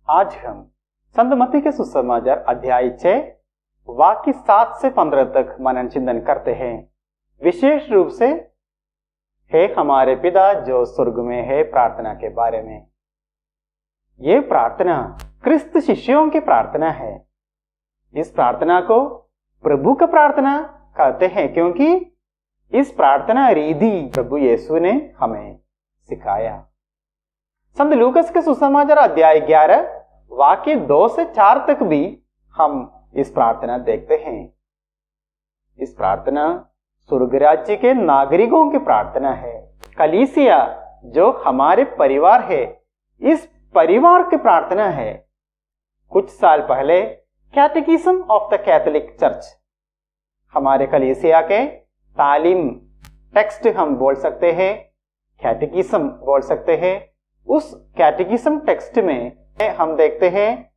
आज हम संत मत्ती के सुसमाचार अध्याय 6 वाक्य 7 से 15 तक मनन चिंतन करते हैं। विशेष रूप से हे हमारे पिता जो स्वर्ग में है प्रार्थना के बारे में। ये प्रार्थना क्रिस्त शिष्यों की प्रार्थना है। इस प्रार्थना को प्रभु का प्रार्थना कहते हैं क्योंकि इस प्रार्थना रीति प्रभु यीशु ने हमें सिखाया। संत लूकस के सुसमाचार अध्याय 11 वाक्य 2 से 4 तक भी हम इस प्रार्थना देखते हैं। इस प्रार्थना स्वर्ग राज्य के नागरिकों की प्रार्थना है। कलीसिया जो हमारे परिवार है, इस परिवार की प्रार्थना है। कुछ साल पहले कैटेकिज्म ऑफ द कैथोलिक चर्च, हमारे कलीसिया के तालीम टेक्स्ट हम बोल सकते हैं, कैटेकिज्म बोल सकते हैं। उस कैटेकिज्म टेक्स्ट में हम देखते हैं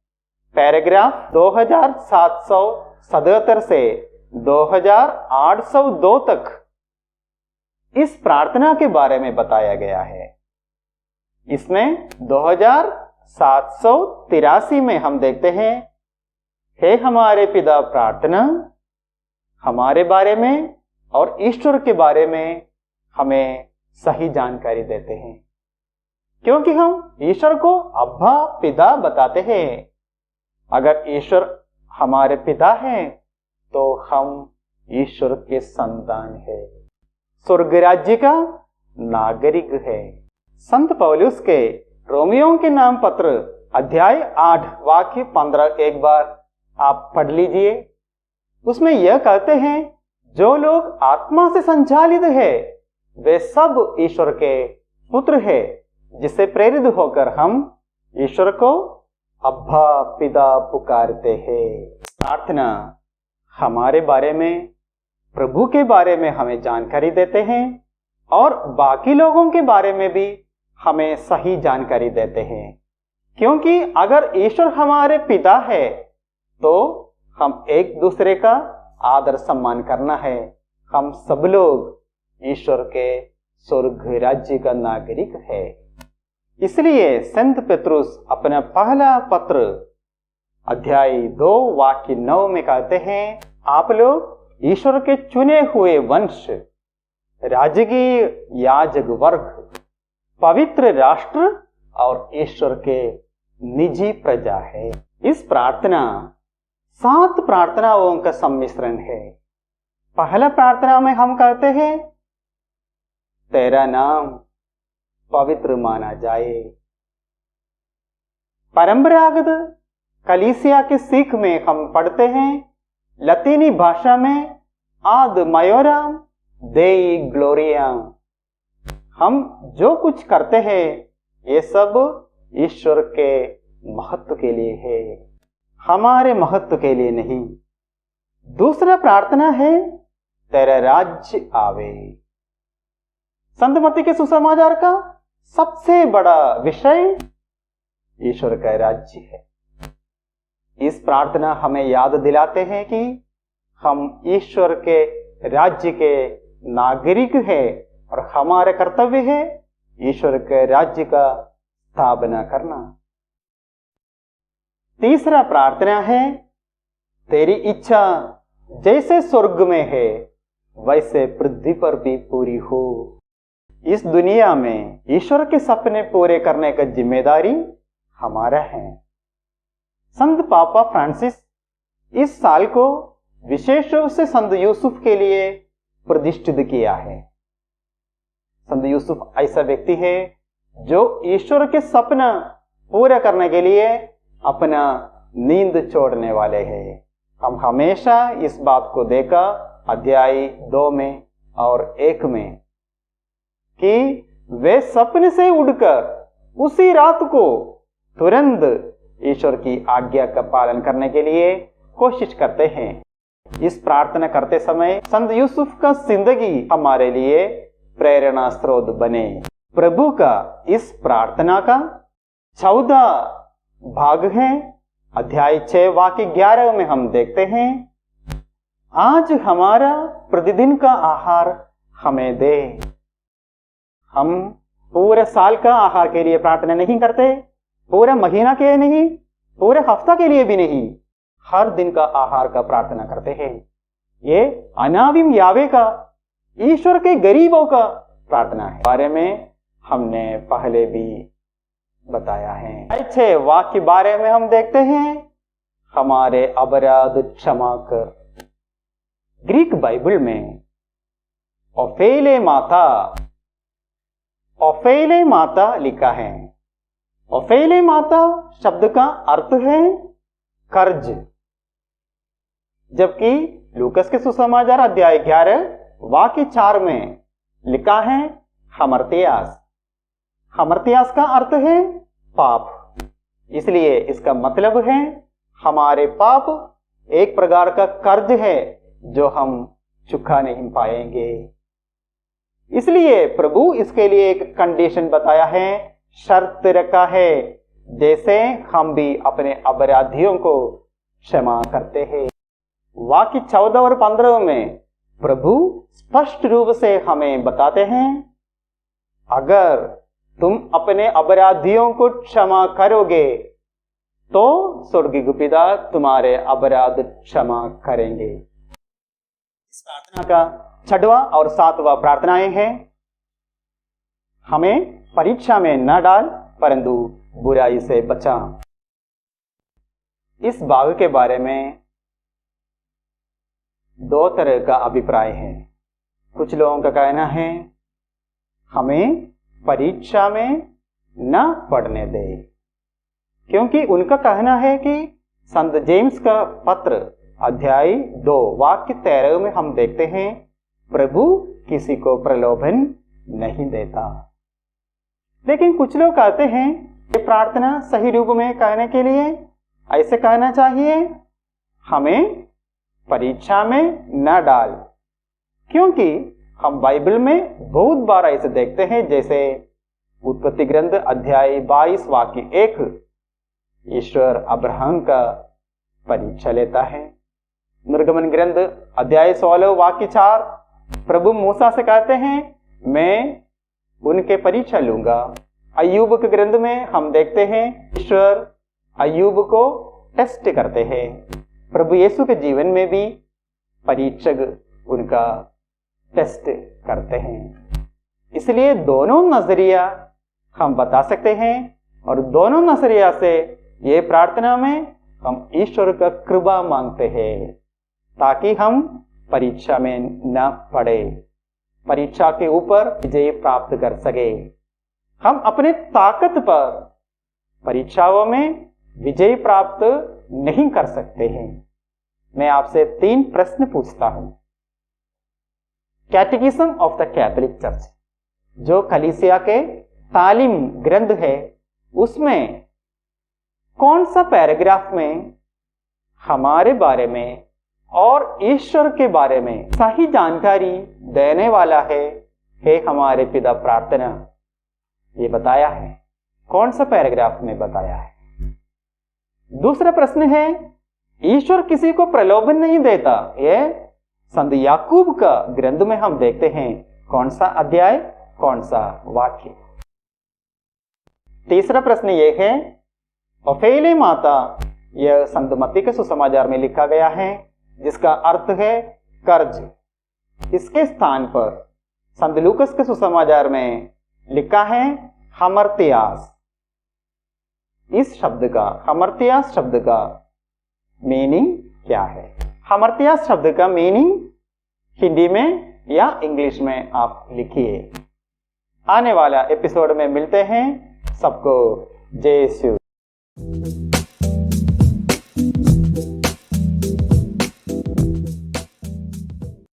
पैराग्राफ 2777 से 2802 तक इस प्रार्थना के बारे में बताया गया है। इसमें 2783 में हम देखते हैं हे हमारे पिता प्रार्थना हमारे बारे में और ईश्वर के बारे में हमें सही जानकारी देते हैं, क्योंकि हम ईश्वर को अब्बा पिता बताते हैं। अगर ईश्वर हमारे पिता हैं तो हम ईश्वर के संतान हैं, स्वर्ग राज्य का नागरिक है। संत पौलुस के रोमियो के नाम पत्र अध्याय 8 वाक्य 15 एक बार आप पढ़ लीजिए। उसमें यह कहते हैं जो लोग आत्मा से संचालित है वे सब ईश्वर के पुत्र है, जिससे प्रेरित होकर हम ईश्वर को अब्बा पिता पुकारते हैं। प्रार्थना हमारे बारे में, प्रभु के बारे में हमें जानकारी देते हैं और बाकी लोगों के बारे में भी हमें सही जानकारी देते हैं, क्योंकि अगर ईश्वर हमारे पिता है तो हम एक दूसरे का आदर सम्मान करना है। हम सब लोग ईश्वर के स्वर्ग राज्य का नागरिक है। इसलिए संत पेत्रुस अपना पहला पत्र अध्याय 2 वाक्य 9 में कहते हैं आप लोग ईश्वर के चुने हुए वंश, राजकीय याजक वर्ग, पवित्र राष्ट्र और ईश्वर के निजी प्रजा है। इस प्रार्थना 7 प्रार्थनाओं का सम्मिश्रण है। पहला प्रार्थना में हम कहते हैं तेरा नाम पवित्र माना जाए। परंपरागत कलीसिया के सीख में हम पढ़ते हैं लतीनी भाषा में आद मायोराम देई ग्लोरियाम। हम जो कुछ करते हैं ये सब ईश्वर के महत्व के लिए है, हमारे महत्व के लिए नहीं। दूसरा प्रार्थना है तेरा राज्य आवे। संत मत्ती के सुसमाचार का सबसे बड़ा विषय ईश्वर का राज्य है। इस प्रार्थना हमें याद दिलाते हैं कि हम ईश्वर के राज्य के नागरिक हैं और हमारा कर्तव्य है ईश्वर के राज्य का स्थापना करना। तीसरा प्रार्थना है तेरी इच्छा जैसे स्वर्ग में है वैसे पृथ्वी पर भी पूरी हो। इस दुनिया में ईश्वर के सपने पूरे करने का जिम्मेदारी हमारा है। संत पापा फ्रांसिस इस साल को विशेष रूप से संत यूसुफ के लिए प्रतिष्ठित किया है। संत यूसुफ ऐसा व्यक्ति है जो ईश्वर के सपना पूरा करने के लिए अपना नींद छोड़ने वाले हैं। हम हमेशा इस बात को देखा अध्याय 2 में और 1 में कि वे सपने से उड़कर उसी रात को तुरंत ईश्वर की आज्ञा का पालन करने के लिए कोशिश करते हैं। इस प्रार्थना करते समय संत यूसुफ का जिंदगी हमारे लिए प्रेरणा स्रोत बने। प्रभु का इस प्रार्थना का 14 भाग है। अध्याय 6 वाक्य 11 में हम देखते हैं आज हमारा प्रतिदिन का आहार हमें दे। हम पूरे साल का आहार के लिए प्रार्थना नहीं करते, पूरे महीना के लिए नहीं, पूरे हफ्ता के लिए भी नहीं, हर दिन का आहार का प्रार्थना करते हैं। ये अनाविम यावे का, ईश्वर के गरीबों का प्रार्थना है। बारे में हमने पहले भी बताया है। अच्छे वाक्य के बारे में हम देखते हैं, हमारे अपराध क्षमा कर। ग्रीक बाइबल में ओफेले माता लिखा है। ओफेले माता शब्द का अर्थ है कर्ज, जबकि लूकस के सुसमाचार अध्याय 11 वाक्य 4 में लिखा है हमर्तियास। हमर्तियास का अर्थ है पाप। इसलिए इसका मतलब है हमारे पाप एक प्रकार का कर्ज है जो हम चुका नहीं पाएंगे। इसलिए प्रभु इसके लिए एक कंडीशन बताया है, शर्त रखा है, जैसे हम भी अपने अपराधियों को क्षमा करते हैं। वाक्य 14 और 15 में प्रभु स्पष्ट रूप से हमें बताते हैं, अगर तुम अपने अपराधियों को क्षमा करोगे तो स्वर्गीय पिता तुम्हारे अपराध क्षमा करेंगे। इस प्रार्थना का 6वां और 7वां प्रार्थनाएं हैं, हमें परीक्षा में न डाल परंतु बुराई से बचा। इस भाग के बारे में 2 तरह का अभिप्राय है। कुछ लोगों का कहना है हमें परीक्षा में न पढ़ने दे, क्योंकि उनका कहना है कि संत जेम्स का पत्र अध्याय 2 वाक्य 13 में हम देखते हैं, प्रभु किसी को प्रलोभन नहीं देता। लेकिन कुछ लोग कहते हैं ये प्रार्थना सही रूप में कहने के लिए ऐसे कहना चाहिए, हमें परीक्षा में न डाल, क्योंकि हम बाइबल में बहुत बार ऐसे देखते हैं, जैसे उत्पत्ति ग्रंथ अध्याय 22 वाक्य 1 ईश्वर अब्राहम का परीक्षा लेता है। निर्गमन ग्रंथ अध्याय 16 वाक्य 4 प्रभु मूसा से कहते हैं मैं उनके परीक्षा लूंगा। अय्यूब के ग्रंथ में हम देखते हैं ईश्वर अय्यूब को टेस्ट करते हैं। प्रभु यीशु के जीवन में भी परीक्षक उनका टेस्ट करते हैं। इसलिए दोनों नजरिया हम बता सकते हैं और दोनों नजरिया से ये प्रार्थना में हम ईश्वर का कृपा मांगते हैं ताकि हम परीक्षा में न पड़े, परीक्षा के ऊपर विजय प्राप्त कर सके। हम अपने ताकत पर परीक्षाओं में विजय प्राप्त नहीं कर सकते हैं। मैं आपसे 3 प्रश्न पूछता हूं। कैटेकिज्म ऑफ द कैथोलिक चर्च जो कलीसिया के तालीम ग्रंथ है, उसमें कौन सा पैराग्राफ में हमारे बारे में और ईश्वर के बारे में सही जानकारी देने वाला है, हे हमारे पिता प्रार्थना, ये बताया है? कौन सा पैराग्राफ में बताया है? दूसरा प्रश्न है, ईश्वर किसी को प्रलोभन नहीं देता, ये संत याकूब का ग्रंथ में हम देखते हैं। कौन सा अध्याय, कौन सा वाक्य? तीसरा प्रश्न ये है, ओफेले माता, यह संत मत्ती के सुसमाचार में लिखा गया है, जिसका अर्थ है कर्ज। इसके स्थान पर संत लूकस के सुसमाचार में लिखा है हमर्तियास। इस शब्द का, हमर्तियास शब्द का मीनिंग क्या है? हमर्तियास शब्द का मीनिंग हिंदी में या इंग्लिश में आप लिखिए। आने वाला एपिसोड में मिलते हैं। सबको जय यीशु।